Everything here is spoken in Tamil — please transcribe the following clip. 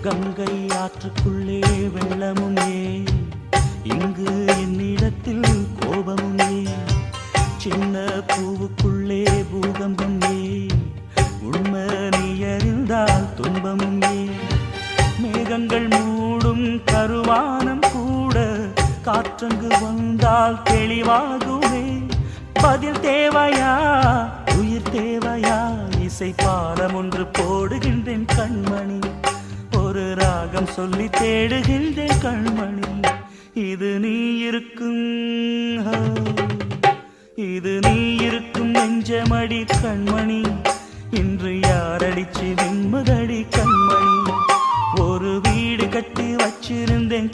கங்கை ஆற்றுக்குள்ளே வெள்ளமும் ஏன், இங்கு என்னிடத்தில் கோபமும் ஏன், சின்ன பூவுக்குள்ளே பூகம்பம் ஏன், உண்மை நீ அறிந்தால் துன்பமும் ஏன், மேகங்கள் மூடும் கருவானம் கூட காற்றங்கு வந்தால் தெளிவாகுமே, பதில் தேவையா உயிர் தேவையா, இசை பாலம் ஒன்று போடுகின்றேன் கண்மணி, ஒரு ராகம் சொல்லி தேடுகின்றேன் கண்மணி, இது நீ இருக்கும் இது நீ இருக்கும் நெஞ்சமடி கண்மணி, இன்று யாரடிச்சு நிம்மதடி கண்மணி, ஒரு வீடு கட்டி வச்சிருந்தேன்